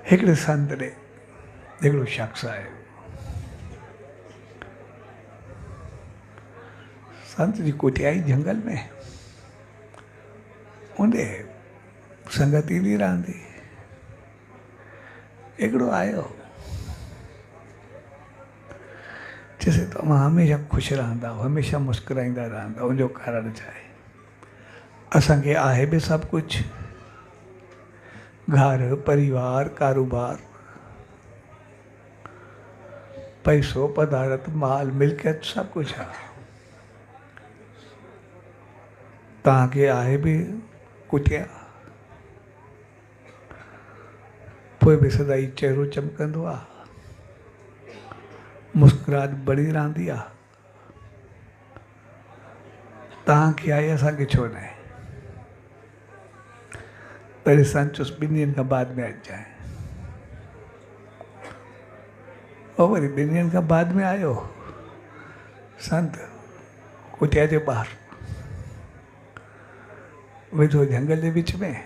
हिकिड़े संत ॾे हिकिड़ो शख़्स आयो। संत जी कुटिया आई जंगल में, उनजे संगत ईंदी रहंदी। हिकिड़ो आयो, चइसि तव्हां हमेशह ख़ुशि रहंदा, हमेशह मुस्कुराईंदा रहंदा, उनजो कारण छा आहे? असांखे आहे बि सभु कुझु, घर परिवार कारोबार, पैसो पदारत माल मिल्कियत सभु कुझु आहे। तव्हांखे आहे बि कुटिया, पोइ बि सदाई चहिरो चमकंदो आहे, मुस्कुराहट बणी रहंदी आहे। तव्हांखे आहे, असांखे छो न आहे? पहले संत चुस 2 ॾींहंनि खां बाद में अचाए। और वरी 2 ॾींहंनि खां बाद में आयो संत कुटिया जे ॿाहिरि वेठो जंगल जे विच में,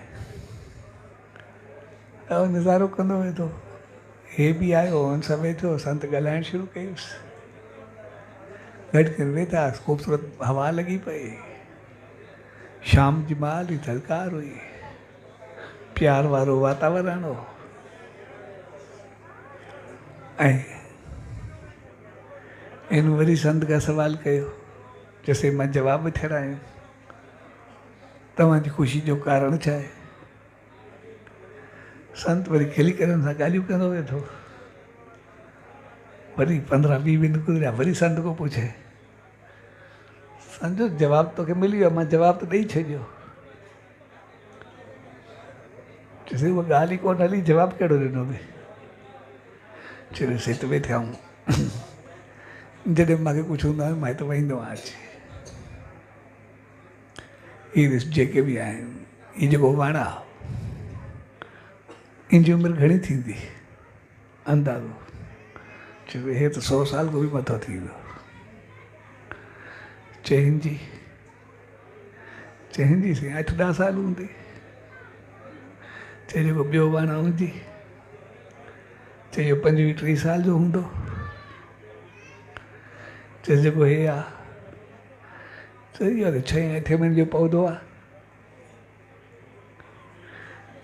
ऐं नज़ारो कंदो वेठो। हे बि आयो, हुन सां वेठो, संत ॻाल्हाइण शुरू कयुसि। गॾु करे वेठा, ख़ूबसूरत हवा लॻी पई, शाम जी माल जी थधिकार हुई, प्यार वारो वातावरण हो। ऐं इन वरी संत खां सवाल कयो, जैसे मां जवाबु ठहिरायो, तव्हांजी ख़ुशी जो कारण छा आहे? संत वरी खिली करे हुन सां ॻाल्हियूं कंदो वेठो। वरी 15-20 मिंट गुज़रिया, वरी संत को पुछे, संत जवाबु तोखे मिली वियो, मां जवाबु त ॾेई छॾियो। चइसि उहा ॻाल्हि ई कोन हली, जवाबु कहिड़ो ॾिनो बि? चइसि हिते वेठा आहियूं, जॾहिं मूंखे कुझु हूंदो आहे मां हिते वेहींदो आहियां अची। हीअ जेके बि आहिनि, हीअ जेको वण आहे, इनजी उमिरि घणी थींदी अंदाज़ो? चइसि हे त 100 साल खां बि मथो थी वियो। चइनि जी साईं 8-10 साल हूंदी। चए जेको ॿियो वण हूंदी, चए इहो 25-30 साल जो हूंदो। चइसि जेको हे आहे, चइसि इहो त 6-8 महीने जो पौधो आहे।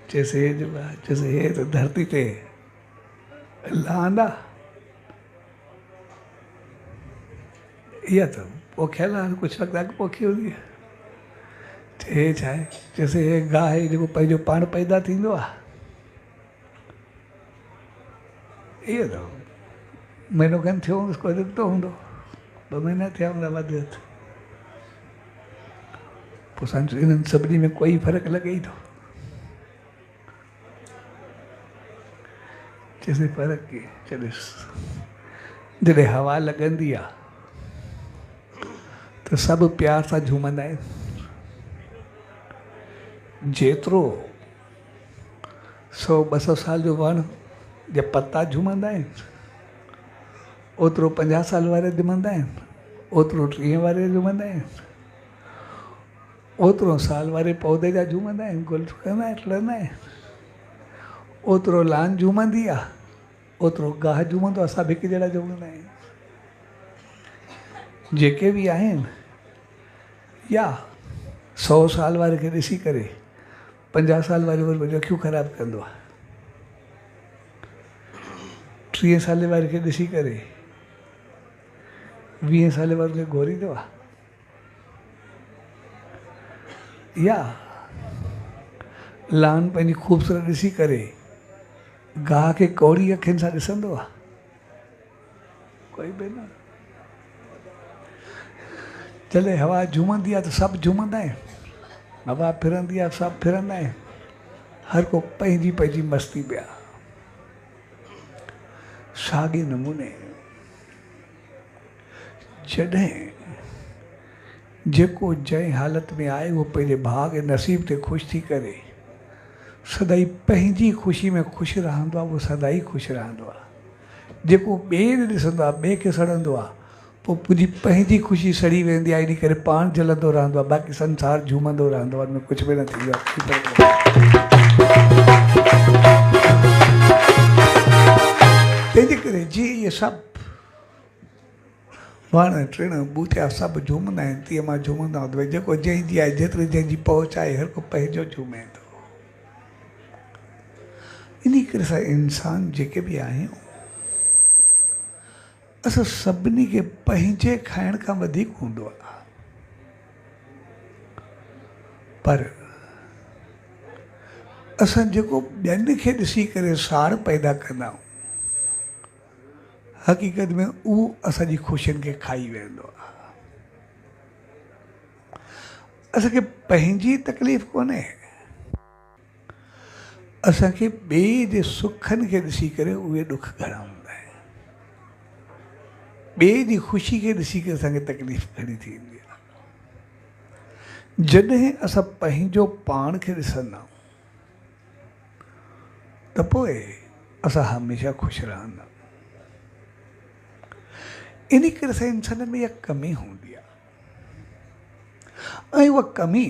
चइसि हे जेको आहे, चइसि हे त धरती ते लहंदा, इहा त पोखियल आहे, कुझु वक़्तु अॻु पोखी हूंदी। हे छा आहे? चइसि हे गाह आहे जेको पंहिंजो पाण पैदा थींदो आहे। इहो त महीनो खनि थियो हूंदुसि, कोई निकितो हूंदो, 2 महीना थिया हूंदा वधि। पोइ सम्झो इन्हनि सभिनी में कोई फ़र्क़ु लॻे ई थो। चइसि फ़र्क़ु कीअं? चइसि जॾहिं हवा लॻंदी आहे त सभु प्यार सां झूमंदा आहिनि। जेतिरो 100-200 साल जो वण जा पत्ता झूमंदा आहिनि, ओतिरो 50 साल वारे झूमंदा आहिनि, ओतिरो 30 वारे झूमंदा आहिनि, ओतिरो साल वारे पौधे जा झूमंदा आहिनि, गुल खिलंदा आहिनि, खिलंदा आहिनि। ओतिरो लान झूमंदी आहे, ओतिरो गाह झूमंदो आहे, सभु हिकु जहिड़ा झूमंदा आहिनि। जेके बि आहिनि, या 100 साल वारे खे ॾिसी करे 50 साल वारे वरी अखियूं ख़राबु कंदो आहे, 30 साल वारे खे ॾिसी करे 20 साल वारे खे घोरींदो आहे। या लान पंहिंजी ख़ूबसूरत ॾिसी करे गाह खे कौड़ी अखियुनि सां ॾिसंदो आहे? कोई बि न। जॾहिं हवा झूमंदी आहे त सभु झूमंदा आहिनि, हवा फिरंदी आहे सभु फिरंदा आहिनि, हर को पंहिंजी पंहिंजी मस्ती में आहे। साॻे नमूने जॾहिं जेको जंहिं हालत में आहे उहो पंहिंजे भाग ऐं नसीब ते ख़ुशि थी करे सदाई पंहिंजी ख़ुशी में ख़ुशि रहंदो आहे, उहो सदाई ख़ुशि रहंदो आहे। जेको ॿिए ॾे ॾिसंदो आहे, ॿिए खे सड़ंदो आहे, पोइ पूरी पंहिंजी ख़ुशी सड़ी वेंदी आहे, इन करे पाण जलंदो रहंदो आहे, बाक़ी संसार झूमंदो रहंदो आहे, उनमें कुझु बि न थींदो आहे। तंहिंजे करे जी इहे सभु वण टिण ॿूटिया सभु झूमंदा आहिनि, तीअं मां झूमंदा आहियूं त भई जेको जंहिंजी आहे, जेतिरी जंहिंजी पहुच आहे, हर को पंहिंजो झूमे थो। इन करे असां इंसान जेके बि आहियूं, असां सभिनी खे पंहिंजे खाइण खां वधीक हूंदो आहे, पर असां जेको ॿियनि खे ॾिसी करे साड़ पैदा कंदा आहियूं, हक़ीक़त में उहो असांजी ख़ुशियुनि खे खाई वेंदो आहे। असांखे पंहिंजी तकलीफ़ कोन्हे, असांखे ॿिए जे सुखनि खे ॾिसी करे उहे ॾुख घणा हूंदा आहिनि, ॿिए जी ख़ुशी खे ॾिसी करे असांखे तकलीफ़ घणी थींदी आहे। जॾहिं असां पंहिंजो पाण खे ॾिसंदा आहियूं त पोइ असां हमेशह ख़ुशि रहंदा। इन करे असां इंसान में इहा कमी हूंदी आहे, ऐं उहा कमी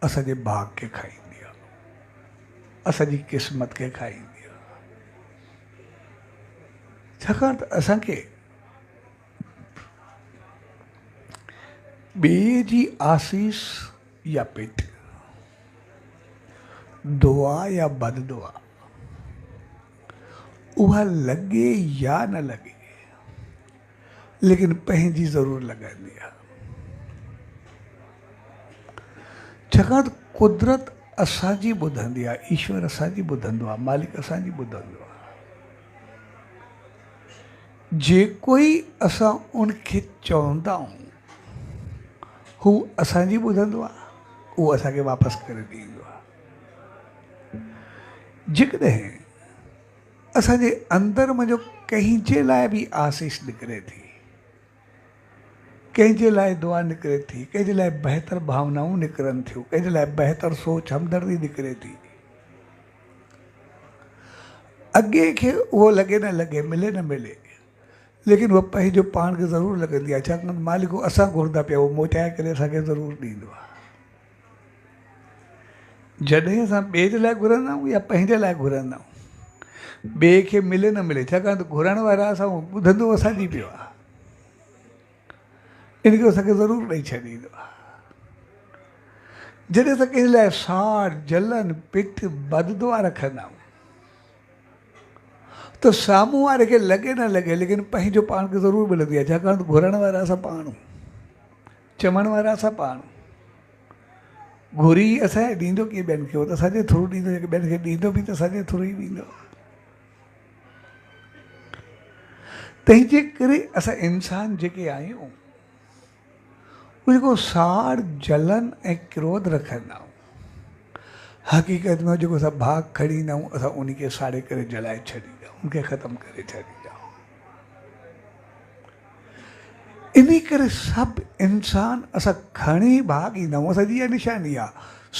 असांजे भाग खे खाईंदी आहे, असांजी क़िस्मत खे खाईंदी आहे। छाकाणि त असांखे ॿिए जी आसीस या पेट, दुआ या बददुआ, उहा लॻे या न लॻे, लेकिन पंहिंजी ज़रूरु लॻंदी आहे। छाकाणि कुदरत असांजी ॿुधंदी आहे, ईश्वर असांजी ॿुधंदो आहे, मालिक असांजी ॿुधंदो आहे। जेको ई असां उनखे चवंदा आहियूं हू असांजी ॿुधंदो आहे, उहो असांखे वापसि करे ॾींदो आहे। जेकॾहिं असांजे अंदरि मुंहिंजो कंहिंजे लाइ बि आसीस निकिरे थी, कंहिंजे लाइ दुआ निकिरे थी, कंहिंजे लाइ बहितर भावनाऊं निकिरनि थियूं, कंहिंजे लाइ बहितर सोच हमदर्दी निकिरे थी, अॻे खे उहो लॻे न लॻे, मिले न मिले, लेकिन उहो पंहिंजो पाण खे ज़रूरु लॻंदी आहे। छाकाणि मालिक असां घुरंदा पिया, उहो मोटाए करे असांखे ज़रूरु ॾींदो आहे। जॾहिं असां ॿिए जे लाइ घुरंदा आहियूं या पंहिंजे लाइ घुरंदा आहियूं, ॿिए खे मिले न मिले, छाकाणि त घुरण वारा असां ॿुधंदो असांजी पियो आहे, इन खे असांखे ज़रूरु ॾेई छॾींदो आहे। जॾहिं असां कंहिं लाइ साड़ जलन पिठ बददुआ रखंदा आहियूं त साम्हूं वारे खे लॻे न लॻे, लेकिन पंहिंजो पाण खे ज़रूरु मिलंदी आहे। छाकाणि त घुरण वारा असां पाण आहियूं, चवण वारा असां पाण आहियूं। घुरी असांखे ॾींदो कीअं ॿियनि खे, उहो त असांजे थ्रू ॾींदो, जेके ॿियनि खे ॾींदो बि त असांजे थ्रू ई ॾींदो। तंहिंजे करे असां इंसान जेके आहियूं, उहो जेको साड़ जलन ऐं क्रोध रखंदा आहियूं, हक़ीक़त में जेको असां भाग खणी ईंदा आहियूं, असां उन खे साड़े करे जलाए छॾींदा आहियूं, उनखे ख़तमु करे छॾींदा आहियूं। इन करे सभु इंसान असां खणी भाग ईंदा आहियूं, असांजी इहा निशानी आहे।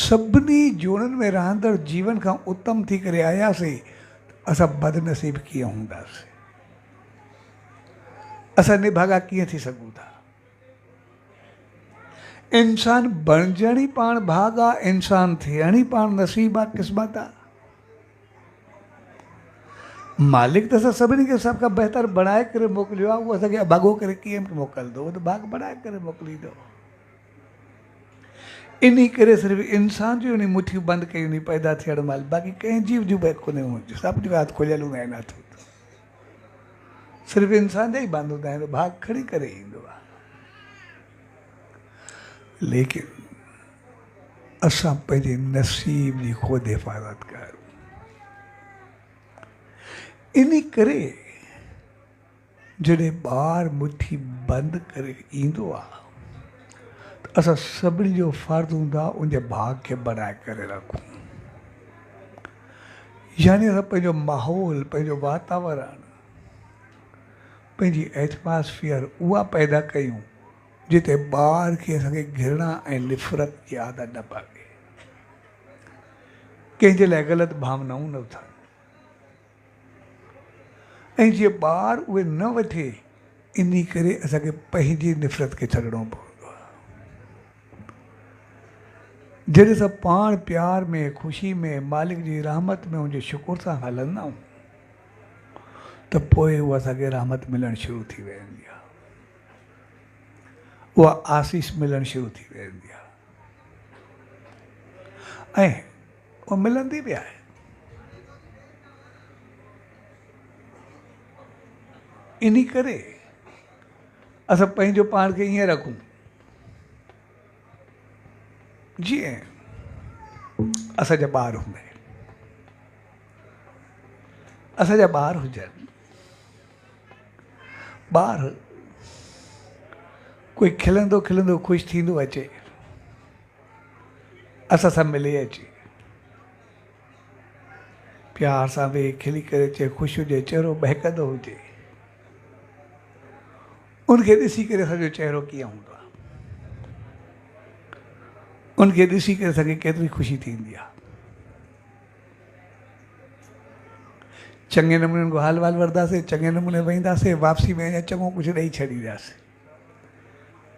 सभिनी जोड़नि में रहंदड़ जीवन खां उत्तम थी करे आयासीं, असां बदनसीब कीअं हूंदासीं, असां निभागा कीअं थी सघूं था। इंसान बणजण ई पाण भाग आहे, इंसान थियण ई पाण नसीब आहे, क़िस्मत आहे। मालिक त असां सभिनी खे सभ खां बहितर बणाए करे मोकिलियो आहे, उहो असांखे अभागो करे कीअं मोकिलींदो, उहो त भाग बणाए करे मोकिलींदो। इन करे सिर्फ़ु इंसान जूं उन मुठियूं बंदि कयूं नी पैदा थियण महिल, बाक़ी कंहिंजी जूं बि कोन्हे हूंदियूं, सभ जूं हथ खुलियल हूंदा आहिनि, हथ सिर्फ़ु इंसान जा ई बंदि हूंदा आहिनि, भाग खणी करे ईंदो आहे। लेकिन असां पंहिंजे नसीब जी ख़ुदि हिफ़ाज़त कयूं। इन करे जॾहिं ॿार मुट्ठी बंदि करे ईंदो आहे त असां सभिनी जो फ़र्ज़ु हूंदो आहे उनजे भाग खे बनाए करे रखूं। यानी असां पंहिंजो माहौल, पंहिंजो वातावरण, पंहिंजी एटमॉस्फेयर उहा पैदा कयूं जिते ॿार खे असांखे घृणा ऐं निफ़रत जी आदत न पवे, कंहिंजे लाइ ग़लति भावनाऊं न थियनि, ऐं जीअं ॿार उहे न वठे, इन करे असांखे पंहिंजी निफ़रत खे छॾिणो पवंदो आहे। जॾहिं असां पाण प्यार में, ख़ुशी में, मालिक जी रहमत में, उनजे शुकुर सां हलंदा आहियूं, त पोइ उहा असांखे रहमत मिलणु शुरू थी वेंदी आहे, उहा आसीस मिलणु शुरू थी वेंदी आहे ऐं उहा मिलंदी बि आहे। इन करे असां पंहिंजो पाण खे ईअं रखूं जीअं असांजा ॿार हूंदा आहिनि, असांजा ॿार हुजनि, ॿार कोई खिलंदो खिलंदो ख़ुशि थींदो अचे, असां सां मिले अचे, प्यार सां वेही खिली करे अचे, ख़ुशि हुजे, चहिरो बहकंदो हुजे, उनखे ॾिसी करे असांजो चहिरो कीअं हूंदो आहे, उनखे ॾिसी करे असांखे केतिरी ख़ुशी थींदी आहे। चङे नमूने को हाल वाल वरदासीं, चङे नमूने वेंदासीं, वापसी में अञा चङो कुझु ॾेई छॾींदासीं,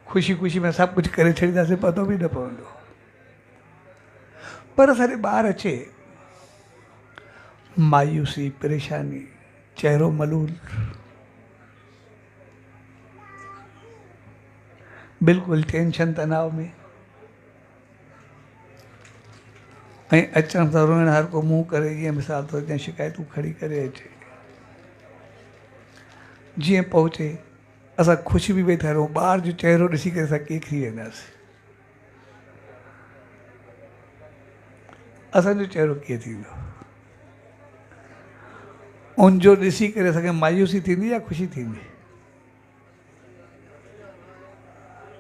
ख़ुशी ख़ुशी में सभु कुझु करे छॾींदासीं, पतो बि न पवंदो। पर असांजे ॿार अचे, मायूसी, परेशानी, चहिरो मलूल, बिल्कुलु टेंशन तनाव में, ऐं अचण सां रोइण, हर को मुंहुं करे जीअं मिसाल तौर ते शिकायतूं खणी करे अचे, जीअं पहुचे असां ख़ुशि बि वेठा रहूं, ॿार जो चहिरो ॾिसी करे असां कीअं थी वेंदासीं, असांजो चहिरो कीअं थींदो, उनजो ॾिसी करे असांखे मायूसी थींदी या ख़ुशी थींदी,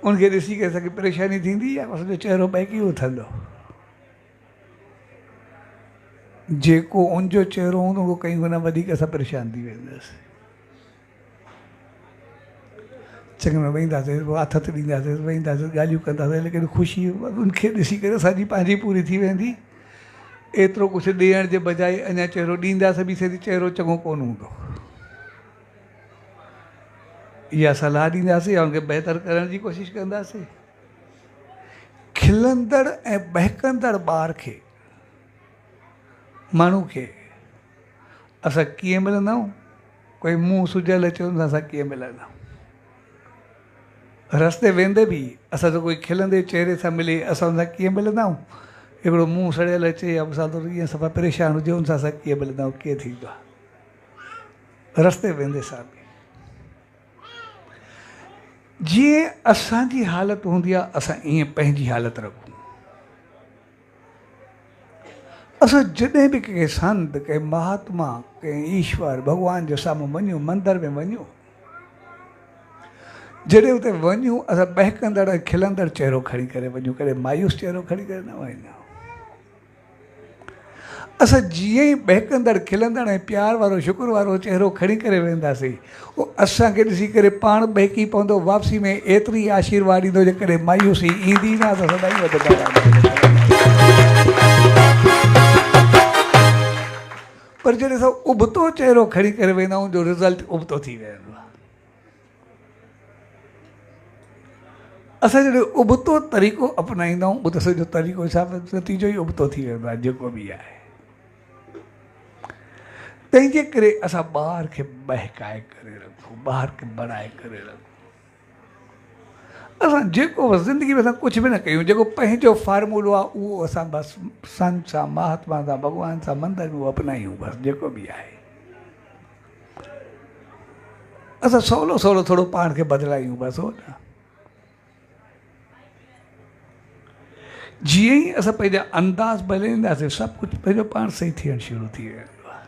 उनखे ॾिसी करे असांखे परेशानी थींदी या असांजो चहिरो बहकी उथंदो। जेको उनजो चहिरो हूंदो उहो कई गुना वधीक असां परेशान थी वेंदासीं। चङे में वेंदासीं, हथ हथ ॾींदासीं, वेंदासीं, ॻाल्हियूं कंदासीं, लेकिन ख़ुशी उनखे ॾिसी करे असांजी पंहिंजी पूरी थी वेंदी। एतिरो कुझु ॾियण जे बजाए अञा चहिरो ॾींदासीं बि सही, चहिरो चङो कोन हूंदो। इहा सलाह ॾींदासीं या उनखे बहितर करण जी कोशिशि कंदासीं। खिलंदड़ ऐं बहकंदड़ ॿार खे, माण्हू खे असां कीअं मिलंदाऊं? कोई मुंहुं सुजियल अचे हुन सां असां कीअं मिलंदाऊं? रस्ते वेंदे बि असांजो कोई खिलंदे चहिरे सां मिले, असां हुन सां कीअं मिलंदाऊं? हिकिड़ो मुंहुं सड़ियल अचे या मिसाल तौर ईअं सफ़ा परेशान हुजे, हुन सां असां कीअं मिलंदाऊं? कीअं थींदो आहे रस्ते वेंदे सां बि? जीअं असांजी हालति हूंदी आहे, असां ईअं पंहिंजी हालति रखूं। असां जॾहिं बि कंहिं संत, कंहिं महात्मा, कंहिं ईश्वर भॻवान जे साम्हूं वञूं, मंदर में वञूं, जॾहिं उते वञूं असां बहकंदड़ ऐं खिलंदड़ चहिरो खणी करे वञूं, कॾहिं मायूस चहिरो खणी करे न वञूं। असां जीअं ई बहकंदड़, खिलंदड़ ऐं प्यार वारो, शुक्र वारो चहिरो खणी करे वेंदासीं, उहो असांखे ॾिसी करे पाण बहकी पवंदो, वापसी में एतिरी आशीर्वाद ॾींदो जेकॾहिं मायूसी ईंदी न त सदाईं वधंदा। पर जॾहिं असां उबतो चहिरो खणी करे वेंदा आहियूं, जो रिज़ल्ट उबतो थी वेंदो आहे। असां जॾहिं उबतो तरीक़ो अपनाईंदा आहियूं, उहो त सॼो तरीक़ो हिसाब नतीजो ई उबतो थी वेंदो आहे, जेको बि आहे। तंहिंजे करे असां ॿार खे बहकाए करे रखूं, ॿार खे बढ़ाए करे रखूं। असां जेको ज़िंदगी में असां कुझु बि न कयूं, जेको पंहिंजो फार्मूलो आहे उहो असां बसि संत सां, महात्मा सां, भॻवान सां, मंदर में अपनायूं, बसि जेको बि आहे। असां सवलो सवलो थोरो पाण खे बदिलायूं, बसि हो न। जीअं ई असां पंहिंजा अंदाज़ बदिलींदासीं, सभु कुझु पंहिंजो पाण सही थियणु शुरू थी वेंदो आहे।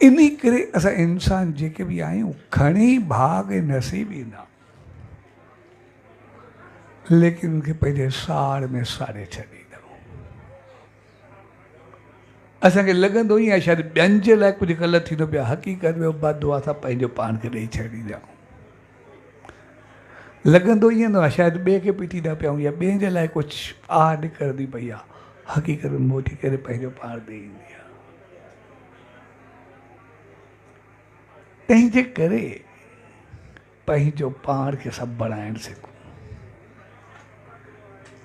इन करे असां इंसान जेके बि आहियूं, घणी भाग ऐं नसीब ईंदा, लेकिन उनखे पंहिंजे साड़ में साड़े छॾींदा। असांखे लॻंदो ई आहे शायदि ॿियनि जे लाइ कुझु ग़लति थींदो पियो, हक़ीक़त में बददुआ असां पंहिंजो पाण खे ॾेई छॾींदा। लॻंदो ईअं आहे शायदि ॿिए खे पीटींदा पिया आहियूं या ॿिए जे लाइ कुझु आह निकिरंदी पई आहे, हक़ीक़त में मोटी करे पंहिंजो पाण ॾेई ईंदी आहे। तंहिंजे करे पंहिंजो पाण खे सभु बणाइणु सिखूं,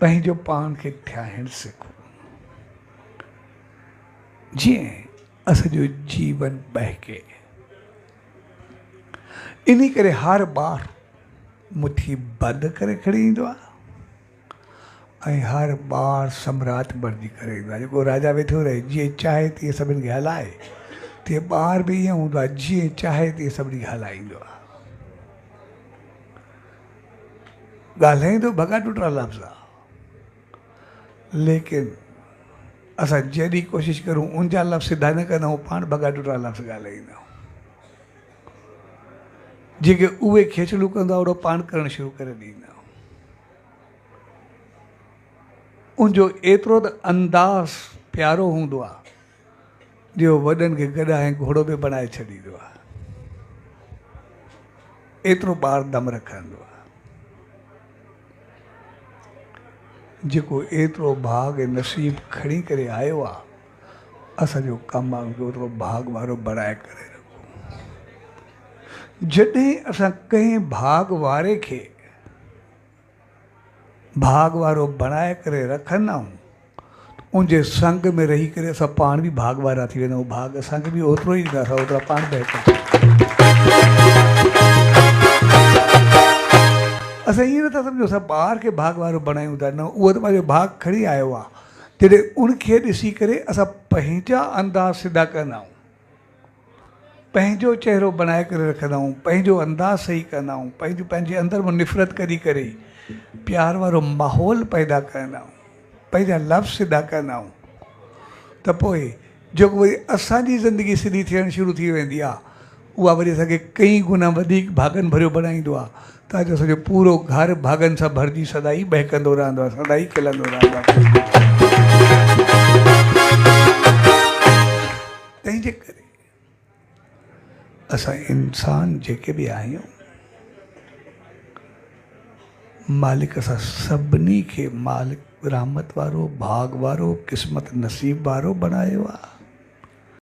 पंहिंजो पाण खे ठाहिणु सिखूं। जीअं असो जीवन बहके। इन करे हर बार मुट्ठी बंद करे खड़ी ईंदो आहे ऐं हर बार सम्राट बणिजी करे ईंदो आहे। जेको राजा वेठो रहे जीअं चाहे तीअं सभिनि खे हलाए, तीअं ॿार बि ईअं हूंदो आहे, जीअं चाहे तीअं सभिनी खे हलाईंदो आहे। ॻाल्हाईंदो भॻा टुटरा लफ़्ज़ आहे, लेकिन असां जॾहिं कोशिशि करूं उन जा लफ़्ज़ सिधा न कंदा आहियूं, पाण भॻा टुटरा लफ़्ज़ ॻाल्हाईंदा आहियूं। जेके उहे खेचलू कंदा ओड़ो पाण करणु शुरू करे ॾींदा आहियूं। उनजो एतिरो त अंदाज़ प्यारो हूंदो आहे जो वॾनि खे गॾु ऐं घोड़ो बि बणाए छॾींदो आहे। एतिरो ॿार दम रखंदो आहे। जेको एतिरो भाग ऐं नसीब खणी करे आयो आहे, असांजो कमु आहे ओतिरो भाग वारो बणाए करे रखूं। जॾहिं असां कंहिं भाग वारे खे भाग वारो बणाए करे रखंदा आहियूं, उनजे संग में रही करे असां पाण बि भाग वारा थी वेंदा आहियूं। भाग असांखे बि ओतिरो ई ॾींदा, असां ओतिरा पाण बहितर। असां ईअं नथा सम्झो असां ॿार खे भाग वारो बणायूं था, न, उहो त पंहिंजो भाग खणी आयो आहे। जॾहिं उनखे ॾिसी करे असां पंहिंजा अंदाज़ सिधा कंदा आहियूं, पंहिंजो चहिरो बणाए करे रखंदा आहियूं, पंहिंजो अंदाज़ सही कंदा आहियूं, पंहिंजे अंदरि मां निफ़रत कढी करे प्यार वारो माहौल पैदा कंदा आहियूं, पंहिंजा लफ़्ज़ सिधा कंदा आहियूं, त पोइ जेको वरी असांजी ज़िंदगी सिधी थियणु शुरू थी वेंदी आहे, उहा वरी असांखे कई गुना वधीक भागनि भरियो बणाईंदो आहे। त अॼु असांजो पूरो घर भागनि सां भरिजी सदाई बहकंदो रहंदो आहे, सदाई खिलंदो रहंदो आहे। तंहिंजे करे असां इंसान जेके बि आहियूं, मालिक असां सभिनी खे मालिक रहमत वारो, भाग वारो, क़िस्मत नसीब वारो बणायो आहे।